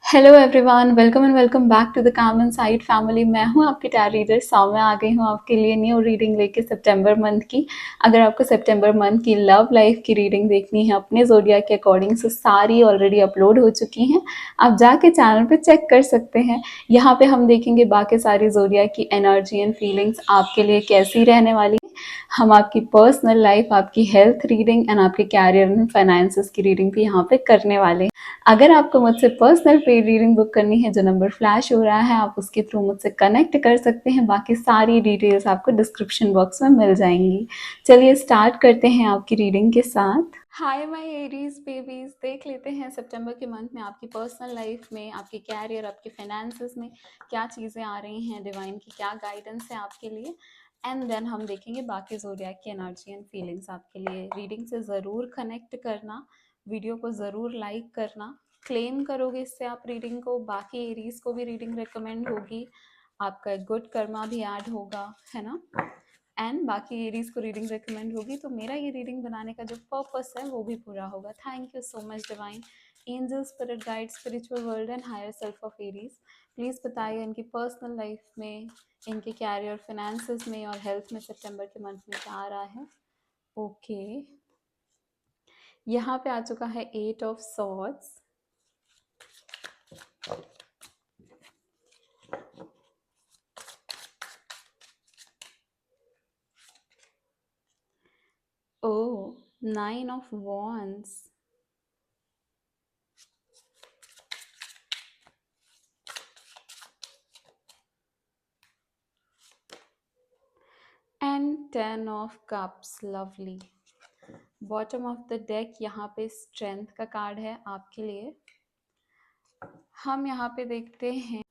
Hello everyone, welcome and welcome back to the calm and side family. मैं हूं आपकी tarot reader Saumya. आ गई हूं आपके लिए न्यू रीडिंग लेके सितंबर मंथ की। अगर आपको सितंबर मंथ की लव लाइफ की रीडिंग देखनी है अपने ज़ोडिएक के अकॉर्डिंग, सो सारी ऑलरेडी अपलोड हो चुकी हैं। आप जाके चैनल पे चेक कर सकते हैं। यहाँ पे हम देखेंगे बाकी सारी ज़ोडिएक की एनर्जी एंड फीलिंग्स आपके लिए कैसी रहने वाली है। हम आपकी पर्सनल लाइफ, आपकी हेल्थ रीडिंग एंड आपके कैरियर एंड फाइनेंसेस की रीडिंग भी यहाँ पे करने वाले हैं। अगर आपको मुझसे पर्सनल पेड रीडिंग बुक करनी है, जो नंबर फ्लैश हो रहा है आप उसके थ्रू मुझसे कनेक्ट कर सकते हैं। बाकी सारी डिटेल्स आपको डिस्क्रिप्शन बॉक्स में मिल जाएंगी। चलिए स्टार्ट करते हैं आपकी रीडिंग के साथ। हाय माय एरीज बेबीज, देख लेते हैं सितंबर के मंथ में आपकी पर्सनल लाइफ में, आपके कैरियर, आपके फाइनेंसेस में क्या चीज़ें आ रही हैं, डिवाइन की क्या गाइडेंस है आपके लिए। एंड देन हम देखेंगे बाकी ज़ोडिएक की एनर्जी एंड फीलिंग्स आपके लिए। रीडिंग से ज़रूर कनेक्ट करना, वीडियो को ज़रूर लाइक करना। क्लेम करोगे इससे आप रीडिंग को, बाकी एरीज को भी रीडिंग रिकमेंड होगी, आपका गुड कर्मा भी ऐड होगा, है ना। एंड बाकी एरीज को रीडिंग रिकमेंड होगी तो मेरा ये रीडिंग बनाने का जो पर्पस है वो भी पूरा होगा। Thank you so much divine, angel, spirit guide, spiritual world and higher self of Aries. Please बताइए इनकी पर्सनल लाइफ में, इनके कैरियर, फाइनेंसेस में और हेल्थ में सितंबर के मंथ में क्या आ रहा है। ओके, यहाँ पे आ चुका है 8 of swords, oh, 9 of wands, and 10 of cups, lovely। Bottom of the deck यहाँ पे स्ट्रेंथ का कार्ड है आपके लिए। हम यहाँ पे देखते हैं,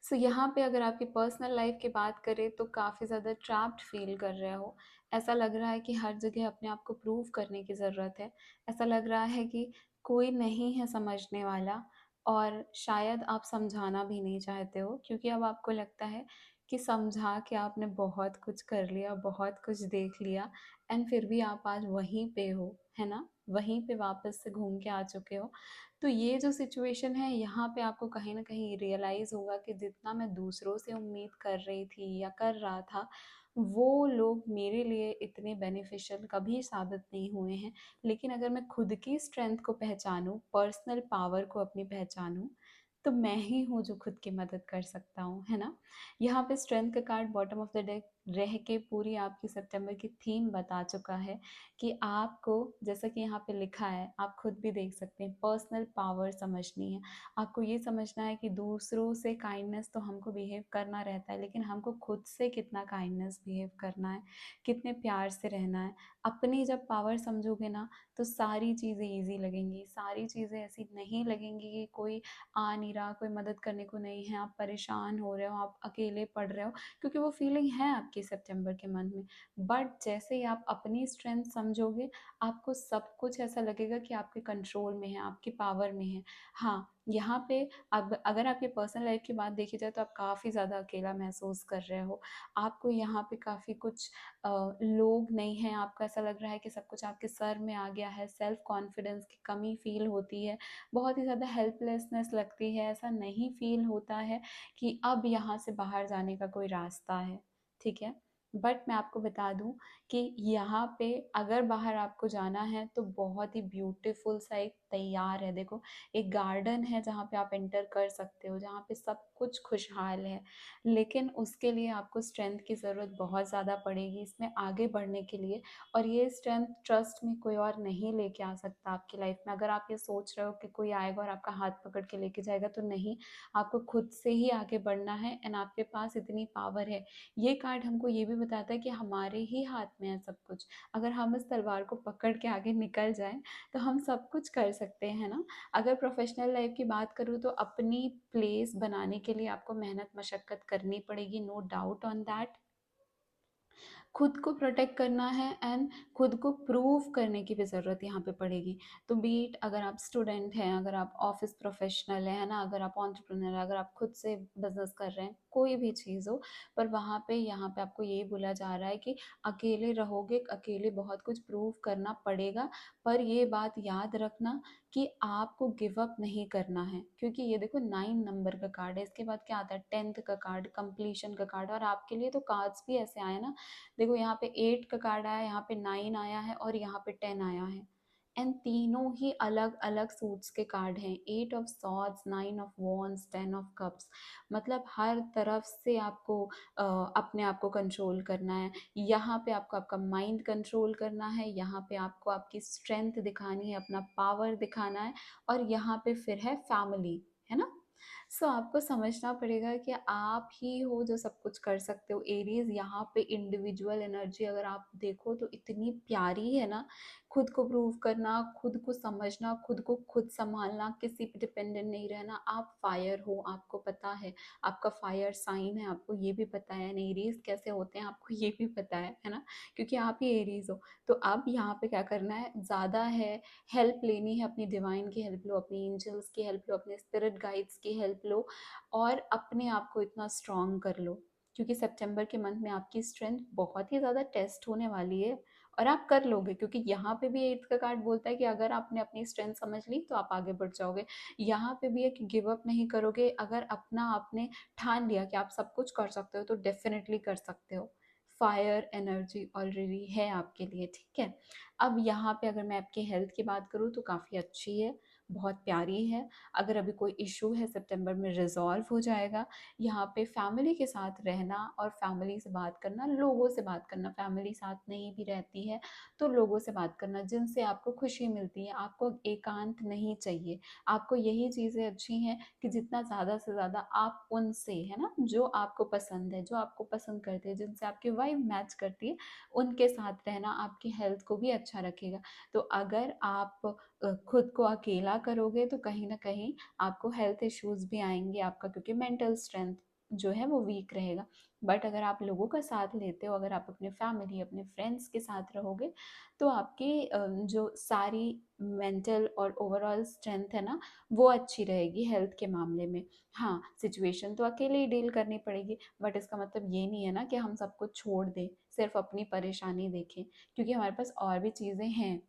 सो यहाँ पे अगर आपकी पर्सनल लाइफ की बात करें तो काफ़ी ज़्यादा ट्रैप्ड फील कर रहे हो। ऐसा लग रहा है कि हर जगह अपने आप को प्रूव करने की ज़रूरत है। ऐसा लग रहा है कि कोई नहीं है समझने वाला, और शायद आप समझाना भी नहीं चाहते हो, क्योंकि अब आपको लगता है कि समझा के आपने बहुत कुछ कर लिया, बहुत कुछ देख लिया, एंड फिर भी आप आज वहीं पे हो, है ना। वहीं पे वापस से घूम के आ चुके हो। तो ये जो सिचुएशन है यहाँ पे आपको कहीं ना कहीं रियलाइज होगा कि जितना मैं दूसरों से उम्मीद कर रही थी या कर रहा था, वो लोग मेरे लिए इतने बेनिफिशियल कभी साबित नहीं हुए हैं। लेकिन अगर मैं खुद की स्ट्रेंथ को पहचानूं, पर्सनल पावर को अपनी पहचानूं, तो मैं ही हूँ जो खुद की मदद कर सकता हूँ, है ना। यहाँ पे स्ट्रेंथ का card bottom of the deck रह के पूरी आपकी सितंबर की थीम बता चुका है कि आपको, जैसा कि यहाँ पे लिखा है, आप खुद भी देख सकते हैं, पर्सनल पावर समझनी है। आपको ये समझना है कि दूसरों से काइंडनेस तो हमको बिहेव करना रहता है, लेकिन हमको खुद से कितना काइंडनेस बिहेव करना है, कितने प्यार से रहना है। अपनी जब पावर समझोगे ना, तो सारी चीज़ें ईजी लगेंगी। सारी चीज़ें ऐसी नहीं लगेंगी कि कोई आ नहीं रहा, कोई मदद करने को नहीं है, आप परेशान हो रहे हो, आप अकेले पड़ रहे हो, क्योंकि वो फीलिंग है आपकी सितंबर के मंथ में। बट जैसे ही आप अपनी स्ट्रेंथ समझोगे, आपको सब कुछ ऐसा लगेगा कि आपके कंट्रोल में है, आपकी पावर में है। हाँ, यहाँ पे अब अगर आपकी पर्सनल लाइफ की बात देखी जाए तो आप काफ़ी ज़्यादा अकेला महसूस कर रहे हो। आपको यहाँ पे काफ़ी कुछ लोग नहीं हैं, आपको ऐसा लग रहा है कि सब कुछ आपके सर में आ गया है, सेल्फ कॉन्फिडेंस की कमी फील होती है, बहुत ही ज़्यादा हेल्पलेसनेस लगती है। ऐसा नहीं फील होता है कि अब यहाँ से बाहर जाने का कोई रास्ता है, ठीक है। बट मैं आपको बता दूं कि यहाँ पे अगर बाहर आपको जाना है तो बहुत ही ब्यूटीफुल सा एक तैयार है, देखो, एक गार्डन है जहाँ पे आप एंटर कर सकते हो, जहाँ पे सब कुछ खुशहाल है। लेकिन उसके लिए आपको स्ट्रेंथ की ज़रूरत बहुत ज़्यादा पड़ेगी इसमें आगे बढ़ने के लिए। और ये स्ट्रेंथ, ट्रस्ट में, कोई और नहीं लेके आ सकता आपकी लाइफ में। अगर आप ये सोच रहे हो कि कोई आएगा और आपका हाथ पकड़ के लेके जाएगा, तो नहीं, आपको खुद से ही आगे बढ़ना है। एंड आपके पास इतनी पावर है। ये कार्ड हमको ये भी बताता है कि हमारे ही हाथ में है सब कुछ। अगर हम इस तलवार को पकड़ के आगे निकल जाएं तो हम सब कुछ कर सकते हैं ना। अगर प्रोफेशनल लाइफ की बात करूँ तो अपनी प्लेस बनाने के लिए आपको मेहनत मशक्क़त करनी पड़ेगी, नो डाउट ऑन दैट। खुद को प्रोटेक्ट करना है एंड खुद को प्रूव करने की भी ज़रूरत यहाँ पे पड़ेगी। तो बीट अगर आप स्टूडेंट हैं, अगर आप ऑफिस प्रोफेशनल हैं, है ना, अगर आप एंटरप्रेन्योर हैं, अगर आप खुद से बिजनेस कर रहे हैं, कोई भी चीज़ हो, पर वहाँ पे यहाँ पे आपको यही बोला जा रहा है कि अकेले रहोगे, अकेले बहुत कुछ प्रूव करना पड़ेगा। पर ये बात याद रखना कि आपको गिव अप नहीं करना है, क्योंकि ये देखो 9 नंबर का कार्ड है, इसके बाद क्या आता है 10th का कार्ड, कंप्लीशन का कार्ड। और आपके लिए तो कार्ड्स भी ऐसे आए ना, देखो यहाँ पे 8 का कार्ड आया, यहाँ पे 9 आया है और यहाँ पे 10 आया है। एंड तीनों ही अलग अलग सूट्स के कार्ड हैं, 8 of swords, 9 of wands, 10 of cups. मतलब हर तरफ से आपको अपने आप को कंट्रोल करना है। यहाँ पे आपको आपका माइंड कंट्रोल करना है, यहाँ पे आपको आपकी स्ट्रेंथ दिखानी है, अपना पावर दिखाना है, और यहाँ पे फिर है फैमिली, है ना। सो आपको समझना पड़ेगा कि आप ही हो जो सब कुछ कर सकते हो। एरीज यहाँ पे इंडिविजुअल एनर्जी अगर आप देखो तो इतनी प्यारी है ना, खुद को प्रूव करना, खुद को समझना, खुद को खुद संभालना, किसी पे डिपेंडेंट नहीं रहना। आप फायर हो, आपको पता है, आपका फायर साइन है, आपको ये भी पता है। एरीज कैसे होते हैं आपको ये भी पता है ना, क्योंकि आप ही एरीज हो। तो अब यहाँ पे क्या करना है, ज़्यादा है हेल्प लेनी है, अपनी डिवाइन की हेल्प लो, अपनी एंजल्स की हेल्प लो, अपने स्पिरिट गाइड्स की हेल्प लो, और अपने आप को इतना स्ट्रांग कर लो, क्योंकि सितंबर के मंथ में आपकी स्ट्रेंथ बहुत ही ज़्यादा टेस्ट होने वाली है। और आप कर लोगे, क्योंकि यहाँ पे भी एट्थ का कार्ड बोलता है कि अगर आपने अपनी स्ट्रेंथ समझ ली तो आप आगे बढ़ जाओगे। यहाँ पे भी है कि गिव अप नहीं करोगे, अगर अपना आपने ठान लिया कि आप सब कुछ कर सकते हो तो डेफिनेटली कर सकते हो। फायर एनर्जी ऑलरेडी है आपके लिए, ठीक है। अब यहाँ पे अगर मैं आपकी हेल्थ की बात करूँ तो काफ़ी अच्छी है, बहुत प्यारी है। अगर अभी कोई इशू है सितंबर में रिजॉल्व हो जाएगा। यहाँ पे फैमिली के साथ रहना और फैमिली से बात करना, लोगों से बात करना, फैमिली साथ नहीं भी रहती है तो लोगों से बात करना जिनसे आपको खुशी मिलती है। आपको एकांत नहीं चाहिए, आपको यही चीज़ें अच्छी हैं कि जितना ज़्यादा से ज़्यादा आप उनसे, है ना, जो आपको पसंद है, जो आपको पसंद करते हैं, जिनसे आपकी वाइब मैच करती है, उनके साथ रहना आपकी हेल्थ को भी अच्छा रखेगा। तो अगर आप खुद को अकेला करोगे तो कहीं ना कहीं आपको हेल्थ इश्यूज भी आएंगे आपका, क्योंकि मेंटल स्ट्रेंथ जो है वो वीक रहेगा। बट अगर आप लोगों का साथ लेते हो, अगर आप अपने फैमिली, अपने फ्रेंड्स के साथ रहोगे, तो आपकी जो सारी मेंटल और ओवरऑल स्ट्रेंथ है ना, वो अच्छी रहेगी हेल्थ के मामले में। हाँ, सिचुएशन तो अकेले ही डील करनी पड़ेगी, बट इसका मतलब ये नहीं है ना कि हम सब कुछ छोड़ दें, सिर्फ अपनी परेशानी देखें, क्योंकि हमारे पास और भी चीज़ें हैं।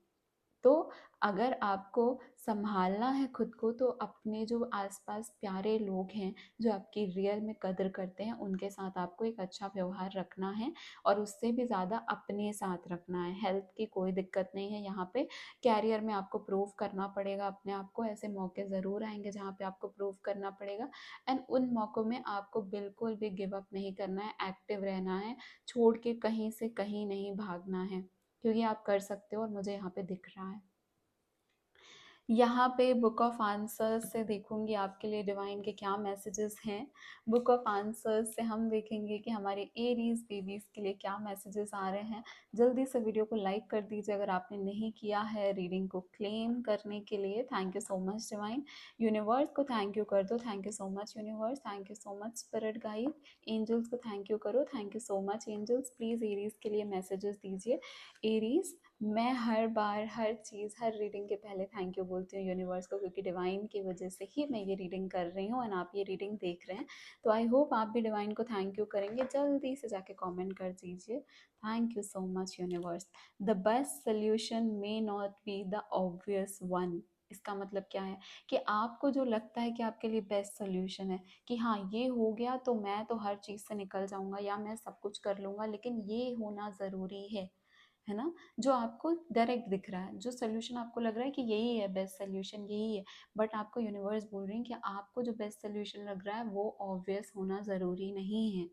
तो अगर आपको संभालना है खुद को, तो अपने जो आसपास प्यारे लोग हैं, जो आपकी रियल में कदर करते हैं, उनके साथ आपको एक अच्छा व्यवहार रखना है, और उससे भी ज़्यादा अपने साथ रखना है। हेल्थ की कोई दिक्कत नहीं है यहाँ पे। कैरियर में आपको प्रूव करना पड़ेगा अपने आप को, ऐसे मौके ज़रूर आएंगे जहाँ पे आपको प्रूव करना पड़ेगा। एंड उन मौक़ों में आपको बिल्कुल भी गिव अप नहीं करना है, एक्टिव रहना है, छोड़ के कहीं से कहीं नहीं भागना है, क्योंकि आप कर सकते हो और मुझे यहाँ पे दिख रहा है। यहाँ पे बुक ऑफ आंसर्स से देखूंगी आपके लिए डिवाइन के क्या मैसेजेस हैं। बुक ऑफ आंसर्स से हम देखेंगे कि हमारे एरीज बेबीज के लिए क्या मैसेजेस आ रहे हैं। जल्दी से वीडियो को लाइक कर दीजिए अगर आपने नहीं किया है। रीडिंग को क्लेम करने के लिए thank you so much divine. Universe को थैंक यू कर दो, thank you so much universe, thank you so much spirit guide. Angels को थैंक यू करो, thank you so much angels. Please Aries के लिए मैसेजेस दीजिए। एरीज, मैं हर बार हर चीज़ हर reading के पहले थैंक यू बोलती हूँ यूनिवर्स को, क्योंकि डिवाइन की वजह से ही मैं ये रीडिंग कर रही हूँ एंड आप ये रीडिंग देख रहे हैं। तो आई होप आप भी डिवाइन को थैंक यू करेंगे। जल्दी से जाके कमेंट कर दीजिए, thank you so much universe. The best solution may not be the obvious one. इसका मतलब क्या है कि आपको जो लगता है कि आपके लिए बेस्ट सोल्यूशन है कि हाँ ये हो गया तो मैं तो हर चीज़ से निकल जाऊंगा या मैं सब कुछ कर लूँगा, लेकिन ये होना ज़रूरी है ना, जो आपको डायरेक्ट दिख रहा है, जो सोल्यूशन आपको लग रहा है कि यही है बेस्ट सोल्यूशन, यही है। बट आपको यूनिवर्स बोल रही है कि आपको जो बेस्ट सोल्यूशन लग रहा है वो ऑब्वियस होना ज़रूरी नहीं है।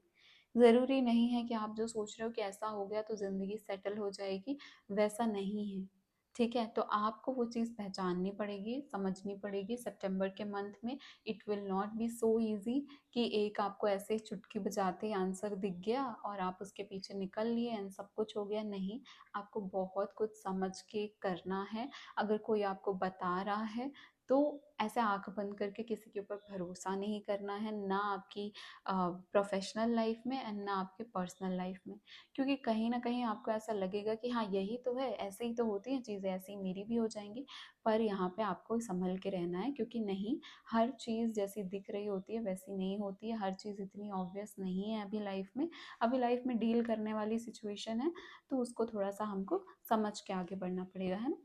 ज़रूरी नहीं है कि आप जो सोच रहे हो कि ऐसा हो गया तो ज़िंदगी सेटल हो जाएगी, वैसा नहीं है। ठीक है, तो आपको वो चीज़ पहचाननी पड़ेगी, समझनी पड़ेगी। सितंबर के मंथ में it will not be so easy कि एक आपको ऐसे चुटकी बजाते ही आंसर दिख गया और आप उसके पीछे निकल लिए एंड सब कुछ हो गया। नहीं, आपको बहुत कुछ समझ के करना है। अगर कोई आपको बता रहा है तो ऐसे आंख बंद करके किसी के ऊपर भरोसा नहीं करना है, ना आपकी प्रोफेशनल लाइफ में एंड ना आपके पर्सनल लाइफ में, क्योंकि कहीं ना कहीं आपको ऐसा लगेगा कि हाँ यही तो है, ऐसे ही तो होती हैं चीज़ें, ऐसे ही मेरी भी हो जाएंगी। पर यहाँ पे आपको संभल के रहना है, क्योंकि नहीं, हर चीज़ जैसी दिख रही होती है वैसी नहीं होती है, हर चीज़ इतनी ऑब्वियस नहीं है अभी लाइफ में। अभी लाइफ में डील करने वाली सिचुएशन है, तो उसको थोड़ा सा हमको समझ के आगे बढ़ना पड़ेगा, है ना।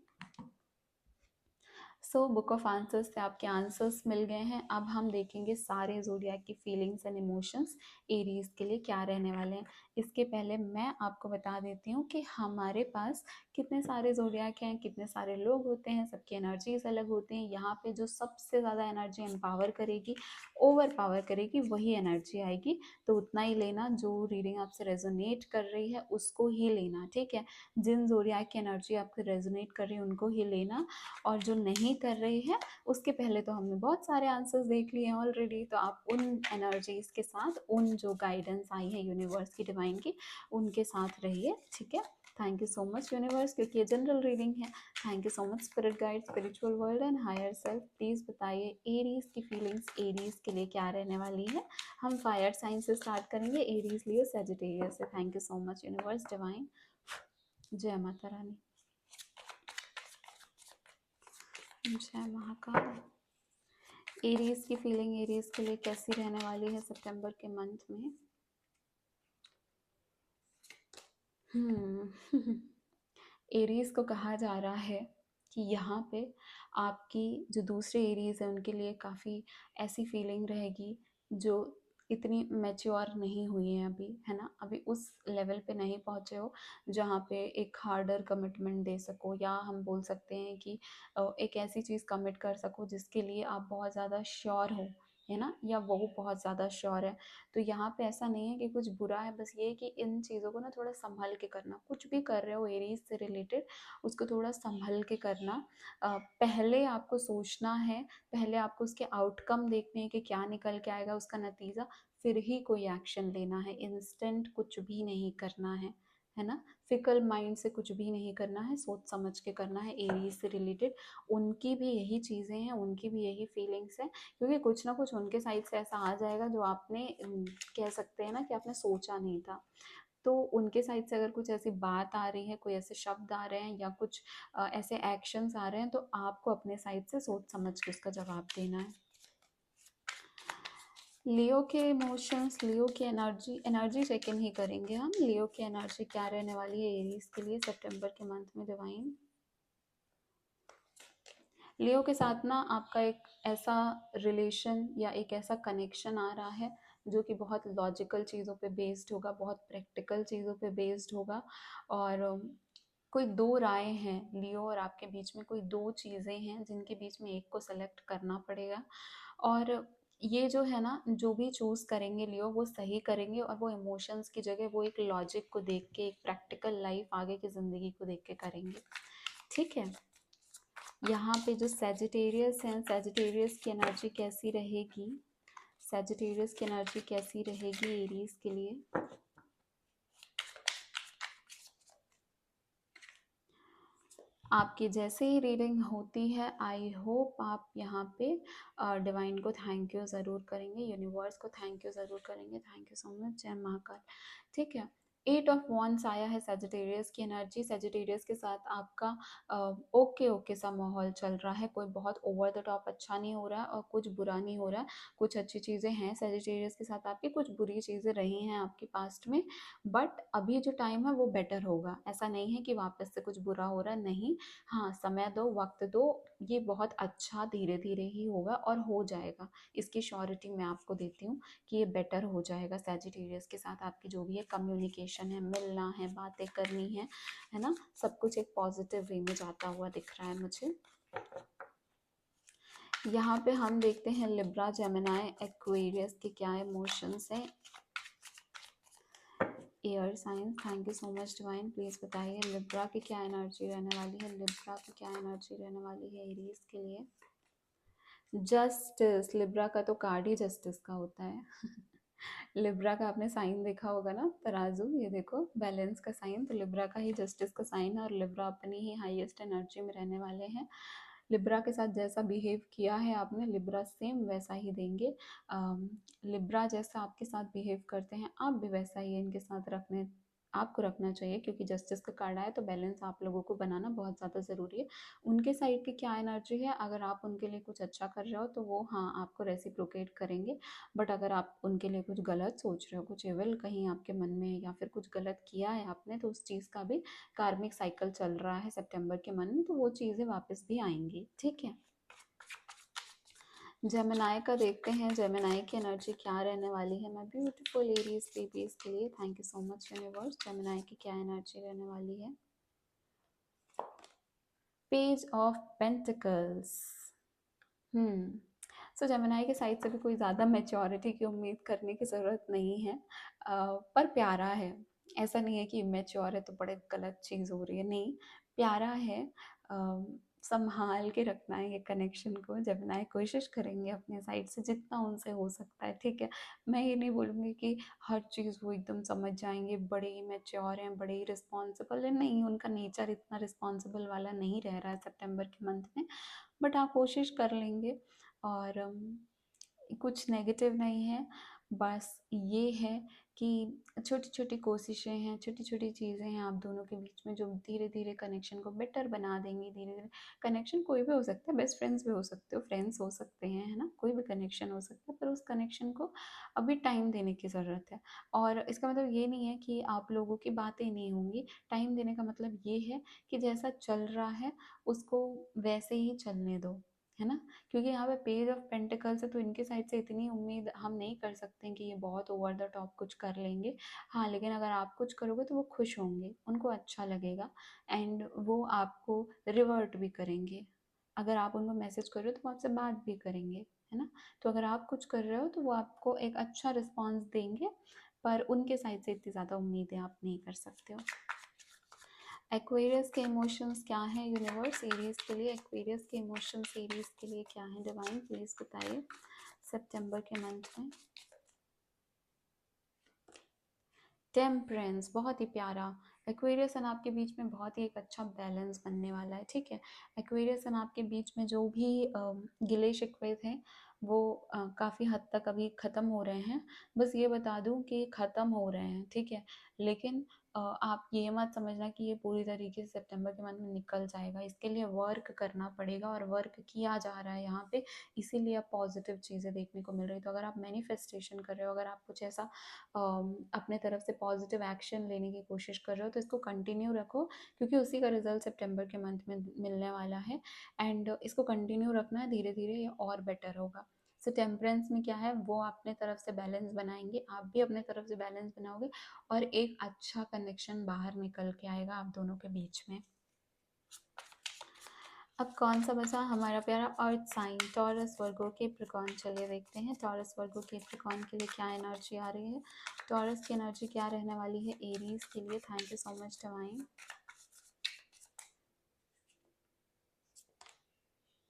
सो बुक ऑफ आंसर्स से आपके आंसर्स मिल गए हैं। अब हम देखेंगे सारे ज़ोडिएक की फीलिंग्स एंड इमोशंस एरीज के लिए क्या रहने वाले हैं। इसके पहले मैं आपको बता देती हूँ कि हमारे पास कितने सारे ज़ोडिएक हैं, कितने सारे लोग होते हैं, सबकी एनर्जीज अलग होती हैं। यहाँ पे जो सबसे ज़्यादा एनर्जी एम्पावर करेगी, ओवर पावर करेगी, वही एनर्जी आएगी। तो उतना ही लेना, जो रीडिंग आपसे रेजोनेट कर रही है उसको ही लेना, ठीक है। जिन ज़ोडिएक की एनर्जी आपको रेजोनेट कर रही है उनको ही लेना, और जो नहीं कर रही है उसके पहले तो हमने बहुत सारे आंसर्स देख लिए हैं ऑलरेडी। तो आप उन एनर्जीज के साथ, उन जो गाइडेंस आई है यूनिवर्स की, डिवाइन की, उनके साथ रहिए, ठीक है। Thank you so much universe, क्योंकि ये जनरल रीडिंग है। Thank you so much spirit guide, spiritual world and higher self. Please बताइए एरीज की फीलिंग्स एरीज के लिए क्या रहने वाली है। हम फायर साइन से स्टार्ट करेंगे, एरीज लियो सेजिटेरियस से। Thank you so much universe divine. जय माता रानी, जय महाकाल। एरीज की फीलिंग एरीज के लिए कैसी रहने वाली है सितंबर के मंथ में। एरीज को कहा जा रहा है कि यहाँ पे आपकी जो दूसरे एरीज है उनके लिए काफ़ी ऐसी फीलिंग रहेगी जो इतनी मैच्योर नहीं हुई है अभी, है ना। अभी उस लेवल पे नहीं पहुँचे हो जहाँ पे एक हार्डर कमिटमेंट दे सको, या हम बोल सकते हैं कि एक ऐसी चीज़ कमिट कर सको जिसके लिए आप बहुत ज़्यादा श्योर हो, है ना, या वो बहुत ज़्यादा श्योर है। तो यहाँ पे ऐसा नहीं है कि कुछ बुरा है, बस ये है कि इन चीज़ों को ना थोड़ा संभल के करना। कुछ भी कर रहे हो एरीज से रिलेटेड, उसको थोड़ा संभल के करना। पहले आपको सोचना है, पहले आपको उसके आउटकम देखने हैं कि क्या निकल के आएगा उसका नतीजा, फिर ही कोई एक्शन लेना है। इंस्टेंट कुछ भी नहीं करना है ना। फिकल माइंड से कुछ भी नहीं करना है, सोच समझ के करना है एरीज से रिलेटेड। उनकी भी यही चीज़ें हैं, उनकी भी यही फीलिंग्स हैं, क्योंकि कुछ ना कुछ उनके साइड से ऐसा आ जाएगा जो आपने कह सकते हैं ना कि आपने सोचा नहीं था। तो उनके साइड से अगर कुछ ऐसी बात आ रही है, कोई ऐसे शब्द आ रहे हैं, या कुछ ऐसे एक्शंस आ रहे हैं, तो आपको अपने साइड से सोच समझ के उसका जवाब देना है। लियो के इमोशंस, लियो की एनर्जी चेक इन ही करेंगे हम। लियो की एनर्जी क्या रहने वाली है एरीज के लिए सितंबर के मंथ में डिवाइन। लियो के साथ ना आपका एक ऐसा रिलेशन या एक ऐसा कनेक्शन आ रहा है जो कि बहुत लॉजिकल चीज़ों पे बेस्ड होगा, बहुत प्रैक्टिकल चीज़ों पे बेस्ड होगा। और कोई दो राय हैं लियो और आपके बीच में, कोई दो चीज़ें हैं जिनके बीच में एक को सेलेक्ट करना पड़ेगा। और ये जो है ना, जो भी चूज़ करेंगे लियो वो सही करेंगे, और वो इमोशंस की जगह वो एक लॉजिक को देख के, एक प्रैक्टिकल लाइफ आगे की ज़िंदगी को देख के करेंगे, ठीक है। यहाँ पे जो सेजिटेरियस हैं, सेजिटेरियस की एनर्जी कैसी रहेगी, सेजिटेरियस की एनर्जी कैसी रहेगी एरीज के लिए। आपकी जैसे ही रीडिंग होती है, आई होप आप यहाँ पे डिवाइन को थैंक यू ज़रूर करेंगे, यूनिवर्स को थैंक यू ज़रूर करेंगे। थैंक यू सो मच, जय महाकाल। ठीक है, 8 ऑफ वॉन्ड्स आया है सेजिटेरियस की एनर्जी। सेजिटेरियस के साथ आपका ओके ओके सा माहौल चल रहा है, कोई बहुत ओवर द टॉप अच्छा नहीं हो रहा है और कुछ बुरा नहीं हो रहा है। कुछ अच्छी चीज़ें हैं सेजिटेरियस के साथ आपकी, कुछ बुरी चीज़ें रही हैं आपकी पास्ट में, बट अभी जो टाइम है वो बेटर होगा। ऐसा नहीं है कि वापस से कुछ बुरा हो रहा है, नहीं। हाँ, समय दो, वक्त दो, ये बहुत अच्छा धीरे धीरे ही होगा और हो जाएगा। इसकी श्योरिटी मैं आपको देती हूँ कि ये बेटर हो जाएगा। सेजिटेरियस के साथ आपकी जो भी है कम्युनिकेशन है, मिलना है, बातें करनी है ना, सब कुछ एक पॉजिटिव वे में जाता हुआ दिख रहा है मुझे। यहाँ पे हम देखते हैं लिब्रा, जेमिनाई, एक्वेरियस के क्या इमोशंस हैं। Air science, thank you so much divine. Please बताइए लिब्रा की क्या एनर्जी रहने वाली है, लिब्रा की क्या एनर्जी रहने वाली है एरीज के लिए। जस्टिस, लिब्रा का तो कार्ड ही जस्टिस का होता है। लिब्रा का आपने साइन देखा होगा ना, तराजू, ये देखो बैलेंस का साइन, तो लिब्रा का ही जस्टिस का साइन है, और लिब्रा अपनी ही हाईएस्ट एनर्जी में रहने वाले हैं। लिब्रा के साथ जैसा बिहेव किया है आपने, लिब्रा सेम वैसा ही देंगे। लिब्रा जैसा आपके साथ बिहेव करते हैं, आप भी वैसा ही इनके साथ रखने आपको रखना चाहिए, क्योंकि जस्टिस का कार्ड आया तो बैलेंस आप लोगों को बनाना बहुत ज़्यादा ज़रूरी है। उनके साइड की क्या एनर्जी है, अगर आप उनके लिए कुछ अच्छा कर रहे हो तो वो हाँ आपको रेसिप्रोकेट करेंगे, बट अगर आप उनके लिए कुछ गलत सोच रहे हो, कुछ एविल कहीं आपके मन में है या फिर कुछ गलत किया है आपने, तो उस चीज़ का भी कार्मिक साइकिल चल रहा है सितंबर के मन में, तो वो चीज़ें वापस भी आएंगी। ठीक है, जेमिनाई का देखते हैं, जेमिनाई की एनर्जी क्या रहने वाली है। मैं ब्यूटीफुल एरीज बेबीज के लिए thank you so much universe. Gemini की क्या एनर्जी रहने वाली है। Page of pentacles. So Gemini के साइड से भी कोई ज़्यादा मेच्योरिटी की उम्मीद करने की ज़रूरत नहीं है, पर प्यारा है। ऐसा नहीं है कि इमेच्योर है तो बड़े गलत चीज़ हो रही है, नहीं, प्यारा है। संभाल के रखना है ये कनेक्शन को। जेमिनाई कोशिश करेंगे अपने साइड से जितना उनसे हो सकता है। ठीक है, मैं ये नहीं बोलूँगी कि हर चीज़ वो एकदम समझ जाएंगे, बड़े ही मैच्योर हैं, बड़े ही रिस्पॉन्सिबल है, नहीं, उनका नेचर इतना रिस्पॉन्सिबल वाला नहीं रह रहा है सितंबर के मंथ में, बट आप कोशिश कर लेंगे। और कुछ नेगेटिव नहीं है, बस ये है कि छोटी छोटी कोशिशें हैं, छोटी छोटी चीज़ें हैं आप दोनों के बीच में जो धीरे धीरे कनेक्शन को बेटर बना देंगी। धीरे धीरे कनेक्शन कोई भी हो सकता है, बेस्ट फ्रेंड्स भी हो सकते हो, फ्रेंड्स हो सकते हैं, है ना, कोई भी कनेक्शन हो सकता है, पर उस कनेक्शन को अभी टाइम देने की ज़रूरत है। और इसका मतलब ये नहीं है कि आप लोगों की बातें नहीं होंगी। टाइम देने का मतलब ये है कि जैसा चल रहा है उसको वैसे ही चलने दो, है ना, क्योंकि यहाँ पे पेज ऑफ पेंटिकल्स है तो इनके साइड से इतनी उम्मीद हम नहीं कर सकते हैं कि ये बहुत ओवर द टॉप कुछ कर लेंगे। हाँ, लेकिन अगर आप कुछ करोगे तो वो खुश होंगे, उनको अच्छा लगेगा, एंड वो आपको रिवर्ट भी करेंगे। अगर आप उनको मैसेज कर रहे हो तो वो आपसे बात भी करेंगे, है ना। तो अगर आप कुछ कर रहे हो तो वो आपको एक अच्छा रिस्पॉन्स देंगे, पर उनके साइड से इतनी ज़्यादा उम्मीदें आप नहीं कर सकते हो। एक्वेरियस के इमोशंस क्या हैं यूनिवर्स एरीज के लिए। एक्वेरियस के इमोशंस एरीज के लिए क्या हैं, डिवाइन प्लीज बताइए सितंबर के मंथ में। टेम्परेंस, बहुत ही प्यारा। एक्वेरियस एंड आपके बीच में बहुत ही एक अच्छा बैलेंस बनने वाला है। ठीक है, एक्वेरियस एंड आपके बीच में जो भी गिले शिकवे थे वो काफ़ी हद तक अभी ख़त्म हो रहे हैं। बस ये बता दूं कि ख़त्म हो रहे हैं, ठीक है, लेकिन आप ये मत समझना कि ये पूरी तरीके से सितंबर के मंथ में निकल जाएगा। इसके लिए वर्क करना पड़ेगा और वर्क किया जा रहा है यहाँ पे, इसीलिए अब पॉजिटिव चीज़ें देखने को मिल रही। तो अगर आप मैनिफेस्टेशन कर रहे हो, अगर आप कुछ ऐसा अपने तरफ से पॉजिटिव एक्शन लेने की कोशिश कर रहे हो तो इसको कंटिन्यू रखो, क्योंकि उसी का रिजल्ट सितंबर के मंथ में मिलने वाला है, एंड इसको कंटिन्यू रखना है, धीरे धीरे ये और बेटर होगा। सो टेम्परेंस में क्या है, वो अपने तरफ से बैलेंस बनाएंगे, आप भी अपने तरफ से बैलेंस बनाओगे, और एक अच्छा कनेक्शन बाहर निकल के आएगा आप दोनों के बीच में। अब कौन सा बचा हमारा प्यारा earth sign Taurus Virgo Capricorn. चलिए देखते हैं टॉरस वर्गो कैप्रिकॉर्न के लिए क्या एनर्जी आ रही है। टॉरस की एनर्जी क्या रहने वाली है एरीज के लिए। Thank you so much divine.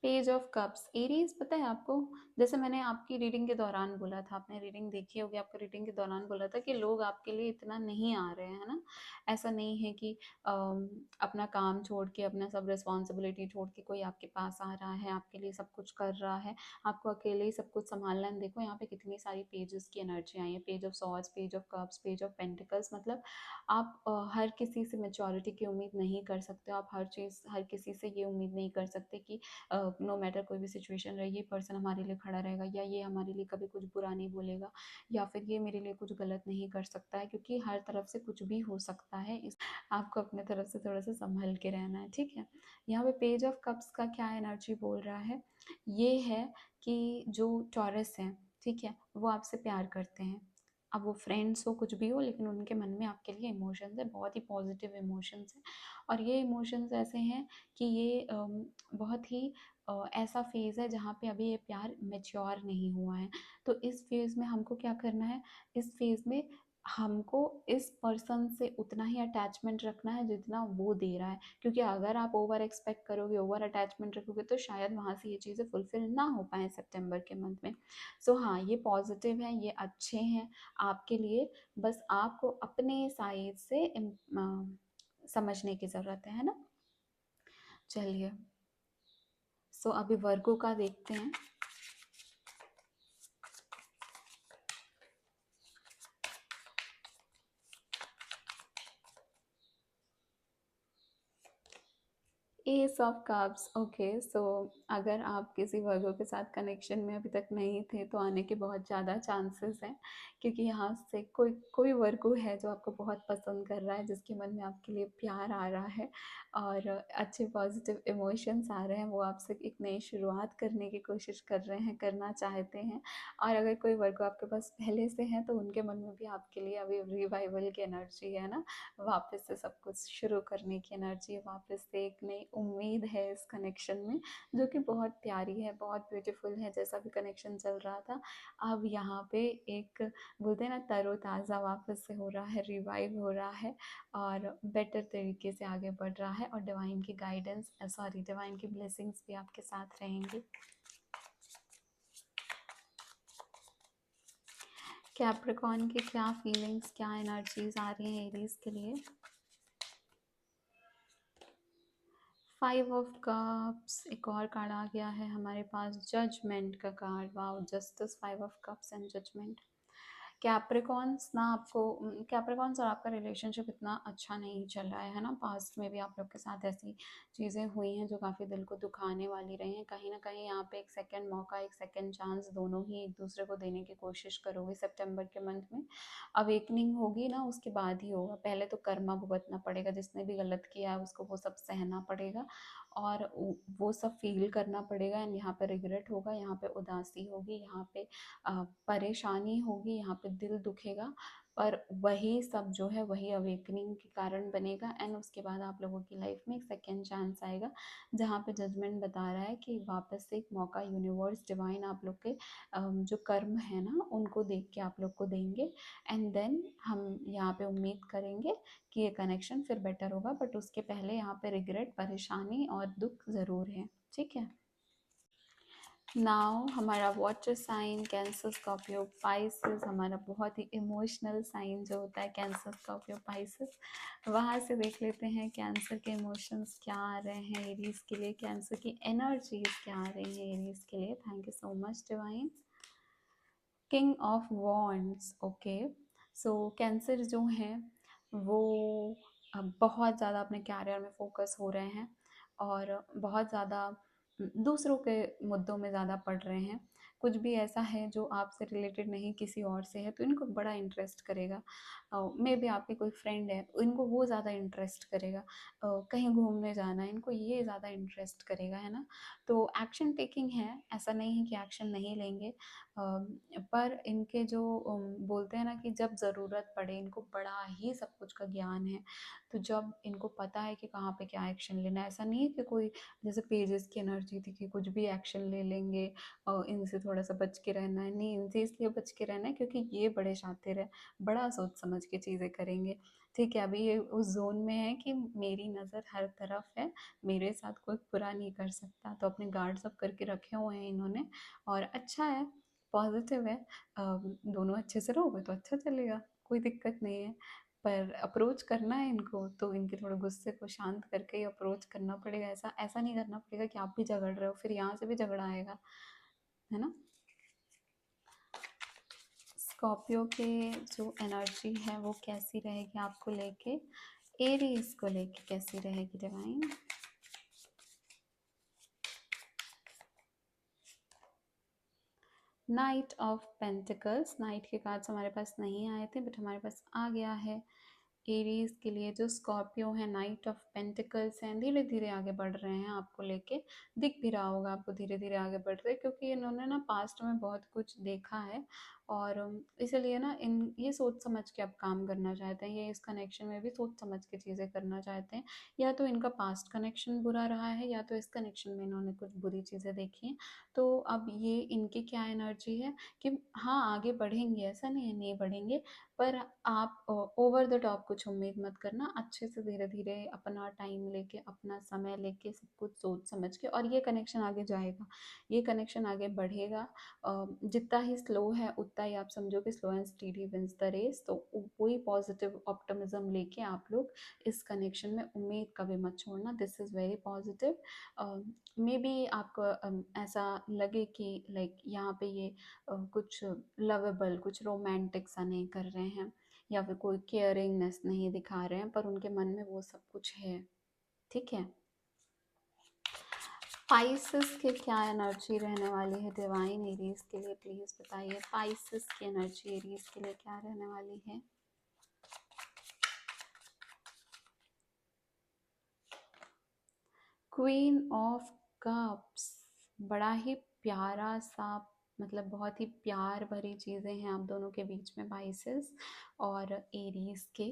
Page of cups Aries, पता है आपको, जैसे मैंने आपकी रीडिंग के दौरान बोला था, आपने रीडिंग देखी होगी, आपको रीडिंग के दौरान बोला था कि लोग आपके लिए इतना नहीं आ रहे हैं, है ना। ऐसा नहीं है कि अपना काम छोड़ के, अपना सब रिस्पॉन्सिबिलिटी छोड़ के कोई आपके पास आ रहा है, आपके लिए सब कुछ कर रहा है, आपको अकेले ही सब कुछ संभालना है। देखो यहाँ पे कितनी सारी पेजेस की एनर्जी आई है, page of swords, page of cups, page of pentacles. मतलब आप हर किसी से मेच्योरिटी की उम्मीद नहीं कर सकते हो, आप हर किसी से ये उम्मीद नहीं कर सकते कि नो मैटर कोई भी सिचुएशन रहे, ये पर्सन हमारे लिए खड़ा रहेगा, या ये हमारे लिए कभी कुछ बुरा नहीं बोलेगा, या फिर ये मेरे लिए कुछ गलत नहीं कर सकता है, क्योंकि हर तरफ से कुछ भी हो सकता है। इस आपको अपने तरफ से थोड़ा सा संभल के रहना है। ठीक है, यहाँ पे पेज ऑफ कप्स का क्या एनर्जी बोल रहा है, ये है कि जो टॉरस हैं, ठीक है, वो आपसे प्यार करते हैं। अब वो फ्रेंड्स हो, कुछ भी हो, लेकिन उनके मन में आपके लिए इमोशंस है, बहुत ही पॉजिटिव इमोशंस है। और ये इमोशंस ऐसे हैं कि ये बहुत ही ऐसा फेज़ है जहाँ पे अभी ये प्यार मैच्योर नहीं हुआ है। तो इस फेज़ में हमको क्या करना है, इस फेज़ में हमको इस पर्सन से उतना ही अटैचमेंट रखना है जितना वो दे रहा है, क्योंकि अगर आप ओवर एक्सपेक्ट करोगे, ओवर अटैचमेंट रखोगे, तो शायद वहाँ से ये चीज़ें फुलफिल ना हो पाए सितंबर के मंथ में। सो हाँ, ये पॉजिटिव हैं, ये अच्छे हैं आपके लिए, बस आपको अपने साइड से समझने की ज़रूरत है ना। चलिए, सो अभी वर्गो का देखते हैं। S of cups. ओके, सो अगर आप किसी वर्गो के साथ कनेक्शन में अभी तक नहीं थे तो आने के बहुत ज़्यादा चांसेस हैं, क्योंकि यहाँ से कोई कोई वर्गो है जो आपको बहुत पसंद कर रहा है, जिसके मन में आपके लिए प्यार आ रहा है और अच्छे पॉजिटिव इमोशंस आ रहे हैं। वो आपसे एक नई शुरुआत करने की कोशिश कर रहे हैं, करना चाहते हैं। और अगर कोई वर्गो आपके पास पहले से है तो उनके मन में भी आपके लिए अभी रिवाइवल की एनर्जी है ना, वापस से सब कुछ शुरू करने की एनर्जी, वापस से एक नई उम्मीद है इस कनेक्शन में, जो कि बहुत प्यारी है, बहुत ब्यूटीफुल है। जैसा भी कनेक्शन चल रहा था, अब यहाँ पे एक बोलते हैं ना तरोताज़ा वापस से हो रहा है, रिवाइव हो रहा है और बेटर तरीके से आगे बढ़ रहा है। और डिवाइन की गाइडेंस, सॉरी, डिवाइन की ब्लेसिंग्स भी आपके साथ रहेंगी। कैप्रिकॉर्न की क्या फीलिंग्स, क्या एनर्जीज आ रही हैं एरीज के लिए? 5 ऑफ कप्स, एक और कार्ड आ गया है हमारे पास, जजमेंट का card. Wow, justice, 5 of cups and judgement. Capricorns ना, आपको कैप्रिकॉन्स और आपका रिलेशनशिप इतना अच्छा नहीं चल रहा है ना। पास्ट में भी आप लोग के साथ ऐसी चीज़ें हुई हैं जो काफ़ी दिल को दुखाने वाली रही हैं। कहीं ना कहीं यहाँ पे एक सेकंड मौका, एक सेकंड चांस दोनों ही एक दूसरे को देने की कोशिश करोगे। सितंबर के मंथ में अवेकनिंग होगी ना, उसके बाद ही होगा। पहले तो कर्मा भुगतना पड़ेगा, जिसने भी गलत किया है उसको वो सब सहना पड़ेगा और वो सब फील करना पड़ेगा। एंड यहाँ पे रिग्रेट होगा, यहाँ पे उदासी होगी, यहाँ पे परेशानी होगी, यहाँ पे दिल दुखेगा, पर वही सब जो है वही अवेकनिंग के कारण बनेगा। एंड उसके बाद आप लोगों की लाइफ में एक सेकेंड चांस आएगा, जहाँ पे जजमेंट बता रहा है कि वापस से एक मौका यूनिवर्स, डिवाइन आप लोग के जो कर्म है ना उनको देख के आप लोग को देंगे। एंड देन हम यहाँ पे उम्मीद करेंगे कि ये कनेक्शन फिर बेटर होगा। बट उसके पहले यहाँ पे रिग्रेट, परेशानी और दुख ज़रूर है, ठीक है। नाउ हमारा water sign Cancer, Scorpio, Pisces, हमारा बहुत ही इमोशनल साइन जो होता है कैंसर, स्कॉर्पियो, पाइसेस, वहाँ से देख लेते हैं कैंसर के इमोशंस क्या आ रहे हैं एरीज के लिए, कैंसर की एनर्जीज क्या आ रही हैं एरीज के लिए। Thank you so much divine. King of wands. Okay, so cancer जो हैं वो बहुत ज़्यादा अपने कैरियर में फोकस हो रहे हैं और बहुत ज़्यादा दूसरों के मुद्दों में ज़्यादा पड़ रहे हैं। कुछ भी ऐसा है जो आपसे रिलेटेड नहीं किसी और से है तो इनको बड़ा इंटरेस्ट करेगा। मे बी आपके कोई फ्रेंड है, इनको वो ज़्यादा इंटरेस्ट करेगा। कहीं घूमने जाना है, इनको ये ज़्यादा इंटरेस्ट करेगा, है ना। तो एक्शन टेकिंग है, ऐसा नहीं है कि एक्शन नहीं लेंगे, पर इनके जो बोलते हैं ना कि जब ज़रूरत पड़े, इनको बड़ा ही सब कुछ का ज्ञान है। तो जब इनको पता है कि कहाँ पे क्या एक्शन लेना है, ऐसा नहीं है कि कोई जैसे पेजेस की एनर्जी थी कि कुछ भी एक्शन ले लेंगे और इनसे थोड़ा सा बच के रहना है। नहीं, इनसे इसलिए बच के रहना है क्योंकि ये बड़े शातिर है, बड़ा सोच समझ के चीज़ें करेंगे। ठीक है, अभी ये उस जोन में है कि मेरी नज़र हर तरफ है, मेरे साथ कोई बुरा नहीं कर सकता, तो अपने गार्ड सब करके रखे हुए हैं इन्होंने। और अच्छा है, पॉजिटिव है। दोनों अच्छे से रहोगे तो अच्छा चलेगा, कोई दिक्कत नहीं है। पर अप्रोच करना है इनको तो इनके थोड़े गुस्से को शांत करके ही अप्रोच करना पड़ेगा। ऐसा ऐसा नहीं करना पड़ेगा कि आप भी झगड़ रहे हो फिर यहाँ से भी झगड़ा आएगा, है ना। स्कॉर्पियो के जो एनर्जी है वो कैसी रहेगी आपको लेके, एरीज को लेके कैसी रहेगी divine? Night of pentacles. Night के कार्ड्स हमारे पास नहीं आए थे बट हमारे पास आ गया है एरीज के लिए। जो स्कॉर्पियो है, नाइट ऑफ पेंटिकल्स हैं, धीरे धीरे आगे बढ़ रहे हैं आपको लेके। दिख भी रहा होगा आपको धीरे धीरे आगे बढ़ रहे, क्योंकि इन्होंने ना पास्ट में बहुत कुछ देखा है और इसलिए ना इन ये सोच समझ के अब काम करना चाहते हैं। ये इस कनेक्शन में भी सोच समझ के चीज़ें करना चाहते हैं। या तो इनका पास्ट कनेक्शन बुरा रहा है या तो इस कनेक्शन में इन्होंने कुछ बुरी चीज़ें देखी हैं। तो अब ये इनकी क्या एनर्जी है कि हाँ आगे बढ़ेंगे, ऐसा नहीं है नहीं बढ़ेंगे, पर आप ओवर द टॉप कुछ उम्मीद मत करना। अच्छे से धीरे धीरे अपना टाइम लेके, अपना समय लेके, सब कुछ सोच समझ के, और ये कनेक्शन आगे जाएगा, ये कनेक्शन आगे बढ़ेगा। जितना ही स्लो है दिखता है, आप समझो कि slow and steady wins the race. तो वही पॉजिटिव ऑप्टिमिज्म लेके आप लोग इस कनेक्शन में उम्मीद कभी मत छोड़ना। This is very positive. May be आपको ऐसा लगे कि लाइक यहाँ पे ये कुछ लवेबल, कुछ रोमांटिक सा नहीं कर रहे हैं, या फिर कोई केयरिंगनेस नहीं दिखा रहे हैं, पर उनके मन में वो सब कुछ है। ठीक है। पाइसेस के क्या एनर्जी रहने वाली है डिवाइन एरीज के लिए, प्लीज बताइए। पाइसेस की एनर्जी एरीज के लिए क्या रहने वाली है? क्वीन ऑफ कप्स, बड़ा ही प्यारा सा, मतलब बहुत ही प्यार भरी चीज़ें हैं आप दोनों के बीच में, पाइसेस और एरीज के।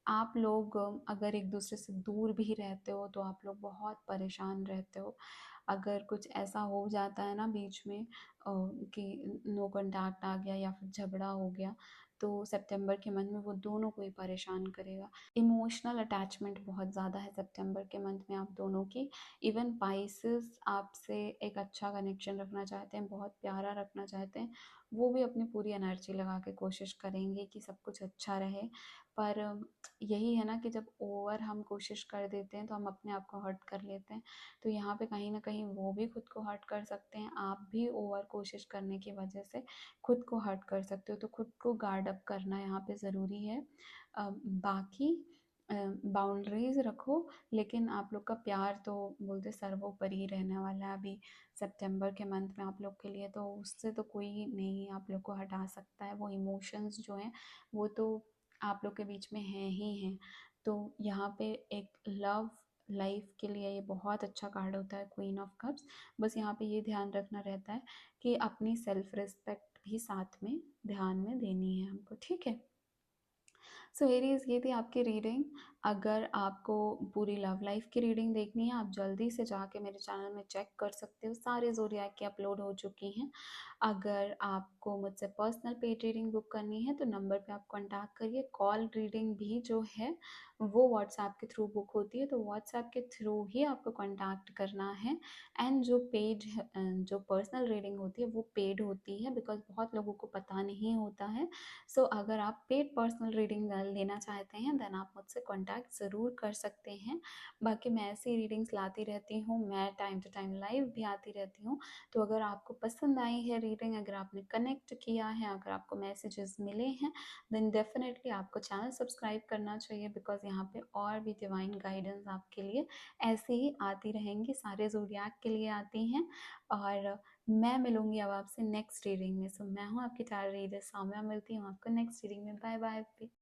आप लोग अगर एक दूसरे से दूर भी रहते हो तो आप लोग बहुत परेशान रहते हो। अगर कुछ ऐसा हो जाता है ना बीच में कि नो कांटेक्ट आ गया या फिर झगड़ा हो गया, तो सितंबर के मंथ में वो दोनों को ही परेशान करेगा। इमोशनल अटैचमेंट बहुत ज़्यादा है सितंबर के मंथ में आप दोनों की। इवन पाइसेस आपसे एक अच्छा कनेक्शन रखना चाहते हैं, बहुत प्यारा रखना चाहते हैं, वो भी अपनी पूरी एनर्जी लगा के कोशिश करेंगे कि सब कुछ अच्छा रहे। पर यही है ना कि जब ओवर हम कोशिश कर देते हैं तो हम अपने आप को हर्ट कर लेते हैं। तो यहाँ पे कहीं ना कहीं वो भी खुद को हर्ट कर सकते हैं, आप भी ओवर कोशिश करने की वजह से खुद को हर्ट कर सकते हो। तो खुद को गार्ड अप करना यहाँ पे ज़रूरी है। बाकी बाउंड्रीज रखो, लेकिन आप लोग का प्यार तो बोलते सर्वोपरि ही रहने वाला है अभी सितंबर के मंथ में आप लोग के लिए। तो उससे तो कोई नहीं आप लोग को हटा सकता है। वो इमोशंस जो हैं वो तो आप लोग के बीच में हैं ही हैं। तो यहाँ पे एक लव लाइफ के लिए ये बहुत अच्छा कार्ड होता है क्वीन ऑफ कप्स। बस यहाँ पे ये ध्यान रखना रहता है कि अपनी सेल्फ रिस्पेक्ट भी साथ में ध्यान में देनी है हमको। ठीक है। सो एरीज, ये थी आपकी रीडिंग। अगर आपको पूरी लव लाइफ की रीडिंग देखनी है, आप जल्दी से जाके मेरे चैनल में चेक कर सकते हो, सारे ज़ोडिएक की अपलोड हो चुकी हैं। अगर आपको मुझसे पर्सनल पेड रीडिंग बुक करनी है तो नंबर पे आप कांटेक्ट करिए। कॉल रीडिंग भी जो है वो व्हाट्सएप के थ्रू बुक होती है, तो व्हाट्सएप के थ्रू ही आपको कांटेक्ट करना है। एंड जो पेड जो पर्सनल रीडिंग होती है वो पेड होती है, बिकॉज बहुत लोगों को पता नहीं होता है। सो अगर आप पेड पर्सनल रीडिंग लेना चाहते हैं देन आप मुझसे कांटेक्ट ज़रूर कर सकते हैं। बाकी मैं ऐसी रीडिंग्स लाती रहती हूँ, मैं टाइम टू टाइम लाइव भी आती रहती हूँ। तो अगर आपको पसंद आई है रीडिंग, अगर आपने कनेक्ट किया है, अगर आपको मैसेजेस मिले हैं, देन डेफिनेटली आपको चैनल सब्सक्राइब करना चाहिए, बिकॉज यहाँ पे और भी डिवाइन गाइडेंस आपके लिए ऐसे ही आती रहेंगी, सारे ज़ोडिएक के लिए आती हैं। और मैं मिलूंगी अब आपसे नेक्स्ट रीडिंग में। सो मैं हूँ आपकी टार रीडर सौम्या, मिलती हूँ आपको नेक्स्ट रीडिंग में। Bye bye.